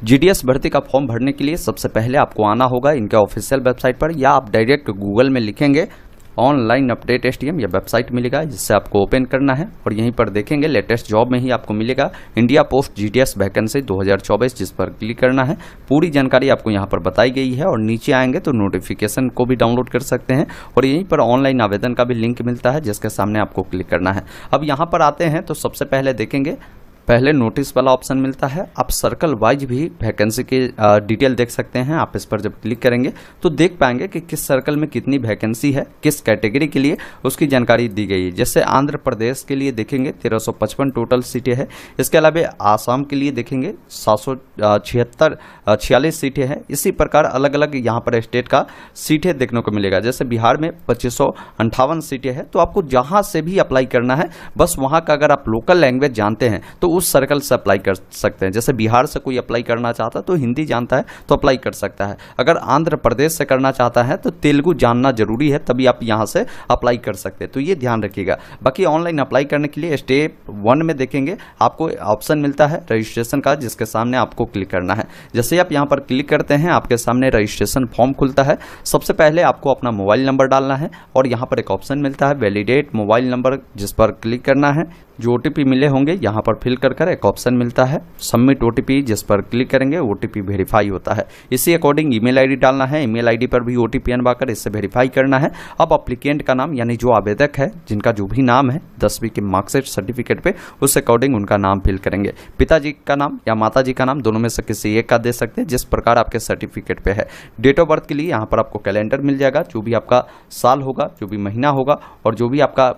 GDS भर्ती का form भरने के लिए सबसे पहले आपको आना होगा इनके ऑफिशियल वेबसाइट पर, या आप डायरेक्ट गूगल में लिखेंगे ऑनलाइन अपडेट एसटीएम, या वेबसाइट मिलेगा जिससे आपको ओपन करना है और यहीं पर देखेंगे लेटेस्ट जॉब में ही आपको मिलेगा इंडिया पोस्ट जीडीएस वैकेंसी 2024, जिस पर क्लिक करना है। पूरी जानकारी आपको यहाँ पर बताई गई है और नीचे आएंगे तो नोटिफिकेशन को भी डाउनलोड कर सकते हैं और यहीं पर ऑनलाइन आवेदन का भी लिंक मिलता है जिसके सामने आपको क्लिक करना है। अब यहाँ पर आते हैं तो सबसे पहले देखेंगे पहले नोटिस वाला ऑप्शन मिलता है। आप सर्कल वाइज भी वैकेंसी की डिटेल देख सकते हैं। आप इस पर जब क्लिक करेंगे तो देख पाएंगे कि किस सर्कल में कितनी वैकेंसी है, किस कैटेगरी के लिए46 जानकारी दी गई है। जैसे आंध्र प्रदेश के लिए देखेंगे 1355 टोटल सीटें हैं। इसके अलावा आसाम के लिए देखेंगे 46 सीटें हैं। इसी प्रकार अलग अलग यहाँ पर स्टेट का सीटें देखने को मिलेगा। जैसे बिहार में 2558 सीटें हैं। तो आपको जहाँ से भी अप्लाई करना है, बस वहाँ का अगर आप लोकल लैंग्वेज जानते हैं तो उस सर्कल से अप्लाई कर सकते हैं। जैसे बिहार से कोई अप्लाई करना चाहता है तो हिंदी जानता है तो अप्लाई कर सकता है। अगर आंध्र प्रदेश से करना चाहता है तो तेलुगु जानना जरूरी है, तभी आप यहां से अप्लाई कर सकते हैं। तो ये ध्यान रखिएगा। बाकी ऑनलाइन अप्लाई करने के लिए स्टेप 1 में देखेंगे आपको ऑप्शन मिलता है रजिस्ट्रेशन का, जिसके सामने आपको क्लिक करना है। जैसे आप यहां पर क्लिक करते हैं आपके सामने रजिस्ट्रेशन फॉर्म खुलता है। सबसे पहले आपको अपना मोबाइल नंबर डालना है और यहाँ पर एक ऑप्शन मिलता है वैलिडेट मोबाइल नंबर, जिस पर क्लिक करना है। जो ओटीपी मिले होंगे यहाँ पर फिल कर एक ऑप्शन मिलता है सबमिट ओटीपी, जिस पर क्लिक करेंगे ओटीपी वेरीफाई होता है। इसी अकॉर्डिंग ईमेल आईडी डालना है। ईमेल आईडी पर भी ओटीपी अनवाकर इससे वेरीफाई करना है। अब एप्लीकेंट का नाम यानी जो आवेदक है, जिनका जो भी नाम है 10वीं के मार्कशीट सर्टिफिकेट पे, उस अकॉर्डिंग उनका नाम फिल करेंगे। पिताजी का नाम या माताजी का नाम दोनों में से किसी एक का दे सकते हैं, जिस प्रकार आपके सर्टिफिकेट पे है। डेट ऑफ बर्थ के लिए यहाँ पर आपको कैलेंडर मिल जाएगा। जो भी आपका साल होगा, जो भी महीना होगा और जो भी आपका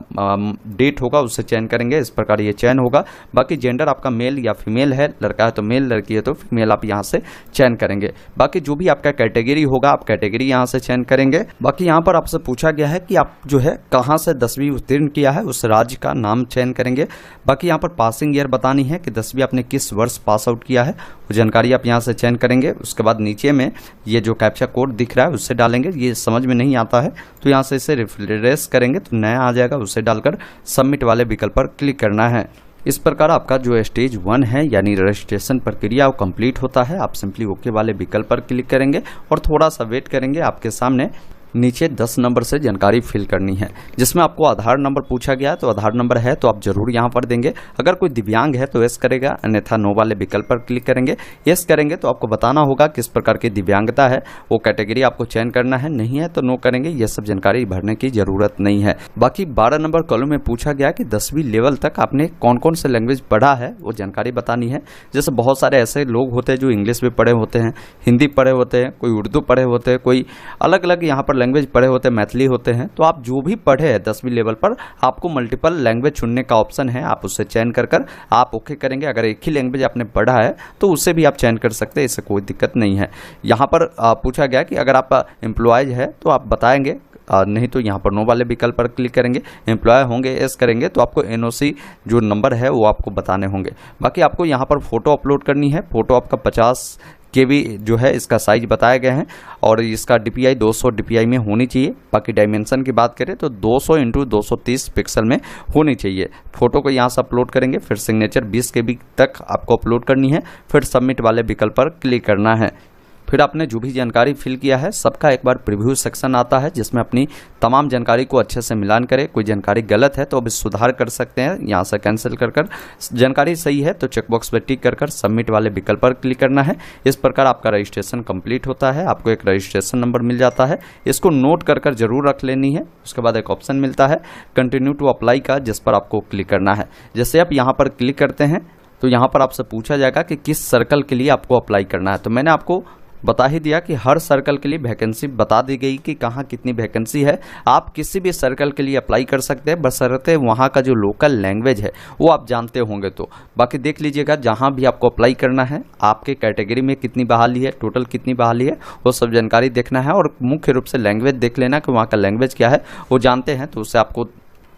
डेट होगा उससे चयन करेंगे। इस प्रकार ये चयन होगा। बाकी जेंडर आपका मेल या फीमेल है, लड़का है तो मेल, लड़की है तो फीमेल, आप यहाँ से चयन करेंगे। बाकी जो भी आपका कैटेगरी होगा आप कैटेगरी यहाँ से चयन करेंगे। बाकी यहाँ पर आपसे पूछा गया है कि आप जो है कहाँ से 10वीं उत्तीर्ण किया है, उस राज्य का नाम चयन करेंगे। बाकी यहाँ पर पासिंग ईयर बतानी है कि 10वीं आपने किस वर्ष पास आउट किया है, वो जानकारी आप यहाँ से चयन करेंगे। उसके बाद नीचे में ये जो कैप्चा कोड दिख रहा है उससे डालेंगे। ये समझ में नहीं आता है तो यहाँ से इसे रिफ्रेश करेंगे तो नया आ जाएगा, उसे डालकर सबमिट वाले विकल्प पर क्लिक करना है। इस प्रकार आपका जो स्टेज 1 है यानी रजिस्ट्रेशन प्रक्रिया वो कंप्लीट होता है। आप सिंपली ओके वाले विकल्प पर क्लिक करेंगे और थोड़ा सा वेट करेंगे। आपके सामने नीचे 10 नंबर से जानकारी फिल करनी है, जिसमें आपको आधार नंबर पूछा गया है। तो आधार नंबर है तो आप जरूर यहाँ पर देंगे। अगर कोई दिव्यांग है तो यस करेगा, अन्यथा नो वाले विकल्प पर क्लिक करेंगे। यस करेंगे तो आपको बताना होगा किस प्रकार की दिव्यांगता है, वो कैटेगरी आपको चयन करना है। नहीं है तो नो करेंगे। ये सब जानकारी भरने की जरूरत नहीं है। बाकी 12 नंबर कॉलम में पूछा गया कि 10वीं लेवल तक आपने कौन कौन से लैंग्वेज पढ़ा है, वो जानकारी बतानी है। जैसे बहुत सारे ऐसे लोग होते हैं जो इंग्लिश में पढ़े होते हैं, हिंदी पढ़े होते हैं, कोई उर्दू पढ़े होते हैं, कोई अलग अलग यहाँ पर लैंग्वेज पढ़े होते हैं, मैथिली होते हैं। तो आप जो भी पढ़े हैं 10वीं लेवल पर, आपको मल्टीपल लैंग्वेज चुनने का ऑप्शन है। आप उससे चयन कर आप ओके करेंगे। अगर एक ही लैंग्वेज आपने पढ़ा है तो उसे भी आप चयन कर सकते हैं, इससे कोई दिक्कत नहीं है। यहाँ पर पूछा गया कि अगर आप एम्प्लॉयज है तो आप बताएंगे, नहीं तो यहाँ पर नो वाले विकल्प पर क्लिक करेंगे। एम्प्लॉय होंगे एस करेंगे तो आपको एनओसी जो नंबर है वो आपको बताने होंगे। बाकी आपको यहाँ पर फोटो अपलोड करनी है। फोटो आपका 50 KB जो है इसका साइज बताए गए हैं और इसका DPI 200 DPI में होनी चाहिए। बाकी डायमेंशन की बात करें तो 200 × 230 पिक्सल में होनी चाहिए। फोटो को यहाँ से अपलोड करेंगे, फिर सिग्नेचर 20 KB तक आपको अपलोड करनी है, फिर सबमिट वाले विकल्प पर क्लिक करना है। फिर आपने जो भी जानकारी फिल किया है सबका एक बार प्रीव्यू सेक्शन आता है, जिसमें अपनी तमाम जानकारी को अच्छे से मिलान करें। कोई जानकारी गलत है तो अब सुधार कर सकते हैं। यहाँ से कैंसिल कर जानकारी सही है तो चेकबॉक्स पर टिक कर सबमिट वाले विकल्प पर क्लिक करना है। इस प्रकार आपका रजिस्ट्रेशन कंप्लीट होता है। आपको एक रजिस्ट्रेशन नंबर मिल जाता है, इसको नोट कर जरूर रख लेनी है। उसके बाद एक ऑप्शन मिलता है कंटिन्यू टू अप्लाई का, जिस पर आपको क्लिक करना है। जैसे आप यहाँ पर क्लिक करते हैं तो यहाँ पर आपसे पूछा जाएगा कि किस सर्कल के लिए आपको अप्लाई करना है। तो मैंने आपको बता ही दिया कि हर सर्कल के लिए वैकेंसी बता दी गई कि कहाँ कितनी वैकेंसी है। आप किसी भी सर्कल के लिए अप्लाई कर सकते हैं, बशर्ते वहाँ का जो लोकल लैंग्वेज है वो आप जानते होंगे। तो बाकी देख लीजिएगा जहाँ भी आपको अप्लाई करना है, आपके कैटेगरी में कितनी बहाली है, टोटल कितनी बहाली है, वो सब जानकारी देखना है। और मुख्य रूप से लैंग्वेज देख लेना कि वहाँ का लैंग्वेज क्या है, वो जानते हैं तो उससे आपको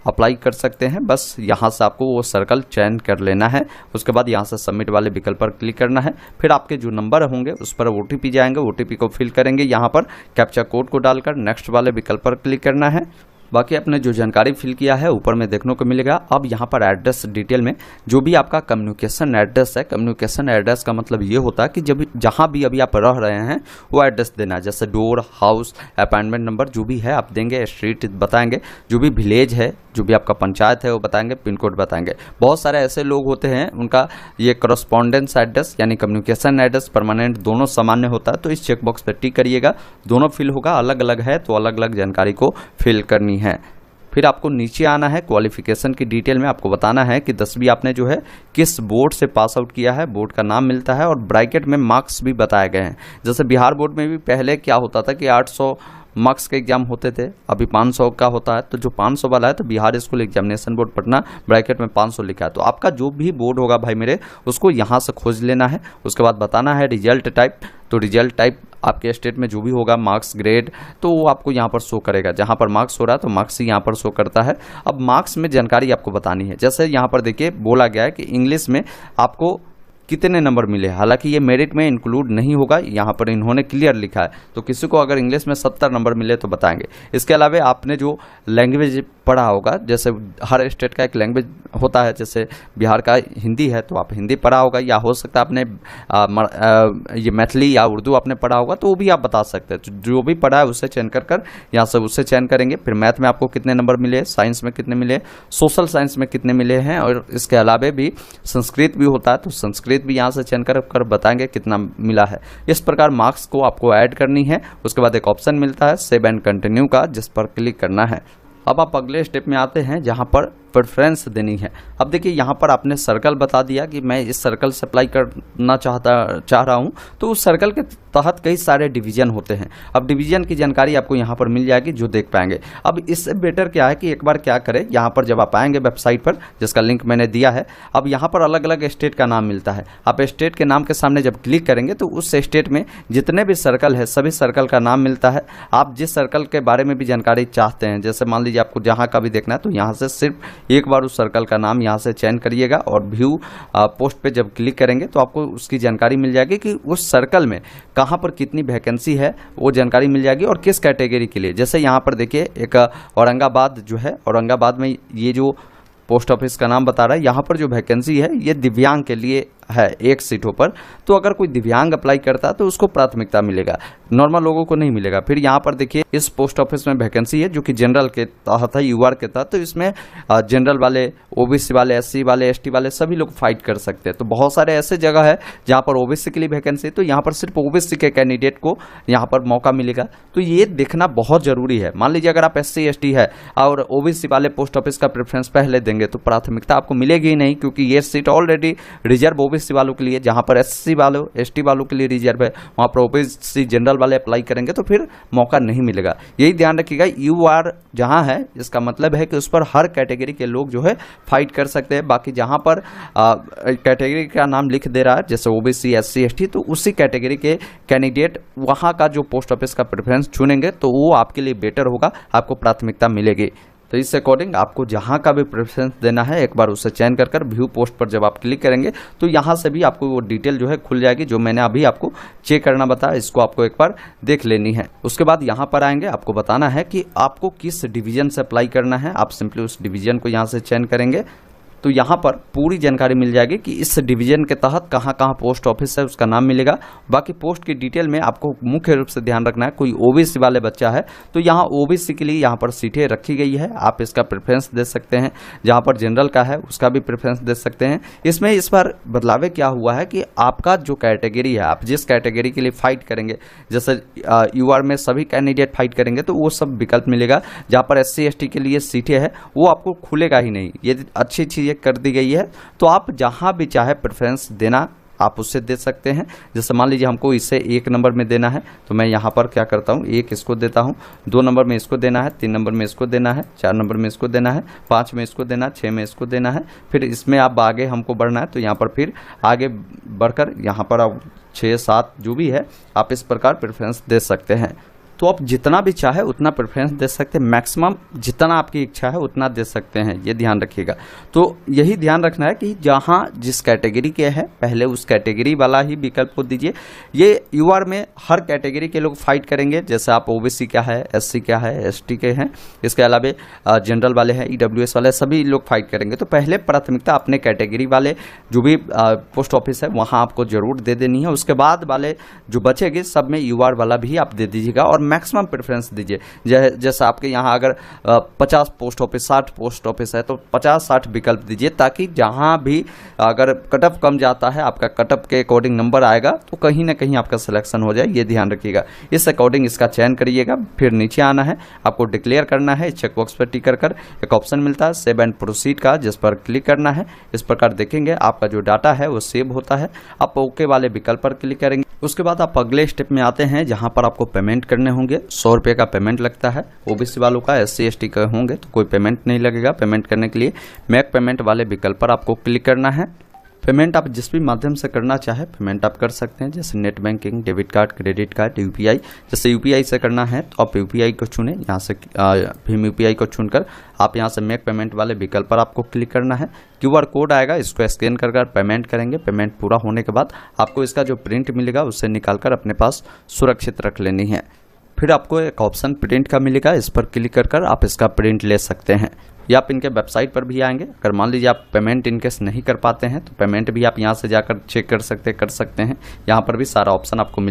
अप्लाई कर सकते हैं। बस यहाँ से आपको वो सर्कल चयन कर लेना है। उसके बाद यहाँ से सबमिट वाले विकल्प पर क्लिक करना है। फिर आपके जो नंबर होंगे उस पर OTP जाएंगे, OTP को फिल करेंगे। यहाँ पर कैप्चा कोड को डालकर नेक्स्ट वाले विकल्प पर क्लिक करना है। बाकी आपने जो जानकारी फिल किया है ऊपर में देखने को मिलेगा। अब यहाँ पर एड्रेस डिटेल में जो भी आपका कम्युनिकेशन एड्रेस है, कम्युनिकेशन एड्रेस का मतलब ये होता है कि जब जहाँ भी अभी आप रह रहे हैं वो एड्रेस देना है, जैसे डोर, हाउस, अपार्टमेंट नंबर जो भी है आप देंगे, स्ट्रीट बताएंगे, जो भी विलेज है, जो भी आपका पंचायत है वो बताएंगे, पिन कोड बताएंगे। बहुत सारे ऐसे लोग होते हैं उनका ये करस्पॉन्डेंस एड्रेस यानी कम्युनिकेशन एड्रेस परमानेंट दोनों सामान्य होता है, तो इस चेकबॉक्स पर टिक करिएगा। दोनों फिल होगा, अलग अलग है तो अलग अलग जानकारी को फिल करनी है। फिर आपको नीचे आना है, क्वालिफिकेशन की डिटेल में आपको बताना है कि 10वीं आपने जो है किस बोर्ड से पास आउट किया है, बोर्ड का नाम मिलता है और ब्रैकेट में मार्क्स भी बताए गए हैं। जैसे बिहार बोर्ड में भी पहले क्या होता था कि 800 मार्क्स के एग्जाम होते थे, अभी 500 का होता है, तो जो 500 वाला है तो Bihar school examination board Patna bracket में 500 लिखा है। तो आपका जो भी बोर्ड होगा भाई मेरे उसको यहाँ से खोज लेना है। उसके बाद बताना है रिजल्ट टाइप, तो रिजल्ट टाइप आपके स्टेट में जो भी होगा मार्क्स ग्रेड तो वो आपको यहाँ पर शो करेगा। जहाँ पर मार्क्स हो रहा है तो मार्क्स ही यहाँ पर शो करता है। अब मार्क्स में जानकारी आपको बतानी है, जैसे यहाँ पर देखिए बोला गया है कि इंग्लिश में आपको कितने नंबर मिले, हालांकि ये मेरिट में इंक्लूड नहीं होगा, यहाँ पर इन्होंने क्लियर लिखा है। तो किसी को अगर इंग्लिश में 70 नंबर मिले तो बताएंगे। इसके अलावा आपने जो लैंग्वेज पढ़ा होगा, जैसे हर स्टेट का एक लैंग्वेज होता है, जैसे बिहार का हिंदी है तो आप हिंदी पढ़ा होगा, या हो सकता है आपने ये मैथिली या उर्दू आपने पढ़ा होगा तो वो भी आप बता सकते हैं। तो जो भी पढ़ा है उससे चयन कर यहाँ से उससे चयन करेंगे। फिर मैथ में आपको कितने नंबर मिले, साइंस में कितने मिले, सोशल साइंस में कितने मिले हैं, और इसके अलावा भी संस्कृत भी होता है तो संस्कृत भी यहाँ से चयन कर बताएंगे कितना मिला है। इस प्रकार मार्क्स को आपको ऐड करनी है। उसके बाद एक ऑप्शन मिलता है सेव एंड कंटिन्यू का, जिस पर क्लिक करना है। अब आप अगले स्टेप में आते हैं जहाँ पर प्रेफरेंस देनी है। अब देखिए यहाँ पर आपने सर्कल बता दिया कि मैं इस सर्कल से अप्लाई करना चाह रहा हूँ, तो उस सर्कल के तहत कई सारे डिवीजन होते हैं। अब डिवीजन की जानकारी आपको यहाँ पर मिल जाएगी जो देख पाएंगे। अब इससे बेटर क्या है कि एक बार क्या करें, यहाँ पर जब आप आएंगे वेबसाइट पर जिसका लिंक मैंने दिया है, अब यहाँ पर अलग अलग स्टेट का नाम मिलता है। आप स्टेट के नाम के सामने जब क्लिक करेंगे तो उस स्टेट में जितने भी सर्कल है सभी सर्कल का नाम मिलता है। आप जिस सर्कल के बारे में भी जानकारी चाहते हैं, जैसे मान लीजिए आपको जहाँ का भी देखना है तो यहाँ से सिर्फ एक बार उस सर्कल का नाम यहाँ से चयन करिएगा और व्यू पोस्ट पे जब क्लिक करेंगे तो आपको उसकी जानकारी मिल जाएगी कि उस सर्कल में कहाँ पर कितनी वैकेंसी है, वो जानकारी मिल जाएगी और किस कैटेगरी के लिए। जैसे यहाँ पर देखिए एक औरंगाबाद जो है, औरंगाबाद में ये जो पोस्ट ऑफिस का नाम बता रहा है, यहाँ पर जो वैकेंसी है ये दिव्यांग के लिए है 1 सीटों पर। तो अगर कोई दिव्यांग अप्लाई करता है तो उसको प्राथमिकता मिलेगा, नॉर्मल लोगों को नहीं मिलेगा। फिर यहाँ पर देखिए इस पोस्ट ऑफिस में वैकेंसी है जो कि जनरल के तहत है, यूआर के तहत, तो इसमें जनरल वाले, ओबीसी वाले, एससी वाले, एसटी वाले सभी लोग फाइट कर सकते हैं। तो बहुत सारे ऐसे जगह है जहाँ पर ओबीसी के लिए वैकेंसी है, तो यहाँ पर सिर्फ ओबीसी के कैंडिडेट को यहाँ पर मौका मिलेगा। तो ये देखना बहुत जरूरी है। मान लीजिए अगर आप एससी एसटी है और ओबीसी वाले पोस्ट ऑफिस का प्रेफरेंस पहले देंगे तो प्राथमिकता आपको मिलेगी ही नहीं, क्योंकि ये सीट ऑलरेडी रिजर्व ओबीसी वालों के लिए, जहां पर एससी वालों, एसटी वालों के लिए रिजर्व है, वहां पर ओबीसी जनरल वाले अप्लाई करेंगे तो फिर मौका नहीं मिलेगा। यही ध्यान रखिएगा, यूआर जहां है इसका मतलब है कि उस पर हर कैटेगरी के लोग जो है फाइट कर सकते हैं। बाकी जहां पर कैटेगरी का नाम लिख दे रहा है जैसे ओबीसी, एससी, एसटी, तो उसी कैटेगरी के कैंडिडेट वहां का जो पोस्ट ऑफिस का प्रेफरेंस चुनेंगे तो वो आपके लिए बेटर होगा, आपको प्राथमिकता मिलेगी। तो इस अकॉर्डिंग आपको जहां का भी प्रेफरेंस देना है एक बार उसे चयन कर व्यू पोस्ट पर जब आप क्लिक करेंगे तो यहां से भी आपको वो डिटेल जो है खुल जाएगी, जो मैंने अभी आपको चेक करना बताया, इसको आपको एक बार देख लेनी है। उसके बाद यहां पर आएंगे, आपको बताना है कि आपको किस डिवीजन से अप्लाई करना है। आप सिंपली उस डिवीजन को यहां से चयन करेंगे तो यहाँ पर पूरी जानकारी मिल जाएगी कि इस डिवीजन के तहत कहाँ कहाँ पोस्ट ऑफिस है, उसका नाम मिलेगा। बाकी पोस्ट की डिटेल में आपको मुख्य रूप से ध्यान रखना है, कोई ओबीसी वाले बच्चा है तो यहाँ ओबीसी के लिए यहाँ पर सीटें रखी गई है, आप इसका प्रेफरेंस दे सकते हैं। जहाँ पर जनरल का है उसका भी प्रेफरेंस दे सकते हैं। इसमें इस बार बदलाव क्या हुआ है कि आपका जो कैटेगरी है, आप जिस कैटेगरी के लिए फाइट करेंगे, जैसे यूआर में सभी कैंडिडेट फाइट करेंगे तो वो सब विकल्प मिलेगा। जहाँ पर एससी एसटी के लिए सीटें है वो आपको खुलेगा ही नहीं, ये अच्छी चीज़ कर दी गई है। तो आप जहां भी चाहे प्रेफरेंस देना आप उससे दे सकते हैं। जैसे मान लीजिए हमको इसे 1 नंबर में देना है तो मैं यहाँ पर क्या करता हूँ, 1 इसको देता हूँ, 2 नंबर में इसको देना है, 3 नंबर में इसको देना है, 4 नंबर में इसको देना है, 5 में इसको देना है, 6 में इसको देना है। फिर इसमें आप आगे हमको बढ़ना है तो यहाँ पर फिर आगे बढ़कर यहाँ पर आप 6, 7 जो भी है आप इस प्रकार प्रेफरेंस दे सकते हैं। तो आप जितना भी चाहे उतना प्रेफरेंस दे सकते हैं, मैक्सिमम जितना आपकी इच्छा है उतना दे सकते हैं, ये ध्यान रखिएगा। तो यही ध्यान रखना है कि जहां जिस कैटेगरी के हैं पहले उस कैटेगरी वाला ही विकल्प को दीजिए। ये यूआर में हर कैटेगरी के लोग फाइट करेंगे, जैसे आप ओबीसी क्या है, एससी क्या है, एसटी के हैं, इसके अलावा जनरल वाले हैं, ईडब्ल्यूएस वाले, सभी लोग फाइट करेंगे। तो पहले प्राथमिकता अपने कैटेगरी वाले जो भी पोस्ट ऑफिस है वहां आपको जरूर दे देनी है। उसके बाद वाले जो बचेगी सब में यूआर वाला भी आप दे दीजिएगा और मैक्सिमम प्रेफरेंस दीजिए। जैसे आपके यहाँ अगर 50 पोस्ट ऑफिस 60 पोस्ट ऑफिस है तो 50-60 विकल्प दीजिए, ताकि जहाँ भी अगर कटअप कम जाता है आपका कटअप के अकॉर्डिंग नंबर आएगा तो कहीं ना कहीं आपका सिलेक्शन हो जाए, ये ध्यान रखिएगा। इस अकॉर्डिंग इसका चयन करिएगा। फिर नीचे आना है, आपको डिक्लेयर करना है, चेकबॉक्स पर टिक कर एक ऑप्शन मिलता है सेव एंड प्रोसीड का, जिस पर क्लिक करना है। इस प्रकार देखेंगे आपका जो डाटा है वो सेव होता है। आप ओके वाले विकल्प पर क्लिक करेंगे। उसके बाद आप अगले स्टेप में आते हैं जहां पर आपको पेमेंट करने होंगे। 100 रुपये का पेमेंट लगता है ओबीसी वालों का, एससी एसटी का होंगे तो कोई पेमेंट नहीं लगेगा। पेमेंट करने के लिए मेक पेमेंट वाले विकल्प पर आपको क्लिक करना है। पेमेंट आप जिस भी माध्यम से करना चाहे पेमेंट आप कर सकते हैं, जैसे net banking, debit card, credit card, UPI. जैसे यूपीआई से करना है तो आप यूपीआई को चुनें, यहाँ से भीम यूपीआई को चुनकर आप यहाँ से मेक पेमेंट वाले विकल्प पर आपको क्लिक करना है। क्यूआर कोड आएगा, इसको स्कैन कर पेमेंट करेंगे। पेमेंट पूरा होने के बाद आपको इसका जो प्रिंट मिलेगा उससे निकालकर अपने पास सुरक्षित रख लेनी है। फिर आपको एक ऑप्शन प्रिंट का मिलेगा, इस पर क्लिक कर आप इसका प्रिंट ले सकते हैं, या आप इनके वेबसाइट पर भी आएंगे। अगर मान लीजिए आप पेमेंट इनकेस नहीं कर पाते हैं तो पेमेंट भी आप यहाँ से जाकर चेक कर सकते हैं। यहाँ पर भी सारा ऑप्शन आपको मिल